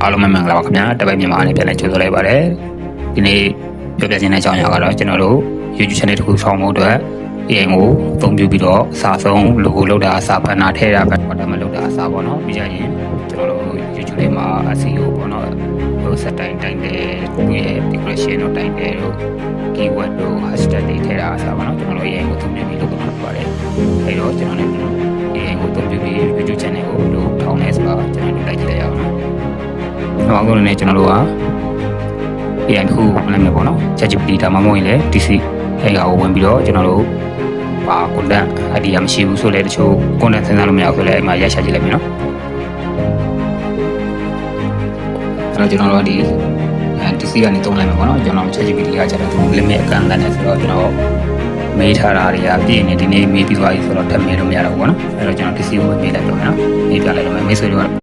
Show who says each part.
Speaker 1: အားလုံးမင်္ဂလာပါခင်ဗျာတပတ်မြန်မာအနေနဲ့ပြန်လည်ကြိုဆိုလိုက်ပါတယ်ဒီနေ့ပြောပြခြင်းတဲ့အကြောင်းအရာကတော့ကျွန်တော်တို့ YouTube channel တစ်ခုဆောင်းဖို့အတွက် AI ကိုအသုံးပြုပြီးတော့စာဆုံး logo လောက်တာစာဖတ်နာထည့်တာဖတ်တာမလောက်တာအစားပေါ့နော်ပြီးကြရင်ကျွန်တော်တို့ YouTube လေးမှာ SEO ပေါ့နော်ဟိုစက်တိုင်းတဲ့သူရဲ့ decoration တို့တိုင်းတဲ့တို့ keyword တို့ hashtag တွေထည့်တာအစားပေါ့နော်ကျွန်တော်တို့ AI ကိုအသုံးပြုပြီးလုပ်မှာပါတယ်အဲတော့ကျွန်တော်လည်း AI ကိုအသုံးပြုပြီး YouTube channel ကိုလုပ်ထောင်းနေဆိုတော့ကျွန်တော်တို့လိုက်ကြည့်လိုက်ရအောင်နော်နောက်ဆုံးအနေနဲ့ကျွန်တော်တို့က AI တစ်ခုဝင်လိုက်မယ်ပေါ့နော် ChatGPT ဒါမှမဟုတ်ရင်လည်း DC အဲ့ဒါကိုဝင်ပြီးတော့ကျွန်တော်တို့ဘာ content idea မရှိဘူးဆိုလည်းတချို့ content စဉ်းစားလို့မရဘူးဆိုလည်းအဲ့မှာရိုက်ရှာကြည့်လိုက်မယ်နော်အဲ့တော့ကျွန်တော်တို့ဒီ DC ကနေတုံးလိုက်မယ်ပေါ့နော်ကျွန်တော် ChatGPT ကကျတော့ limit အကန့်အသတ်နဲ့ဆိုတော့ကျွန်တော်မေးထားတာတွေကပြည့်နေဒီနေ့မေးပြီးသွားပြီဆိုတော့ထပ်မေးလို့မရတော့ဘူးပေါ့နော်အဲ့တော့ကျွန်တော် DC ကိုမေးလိုက်တော့မယ်နော်မေးပြလိုက်တော့မယ်မိတ်ဆွေတို့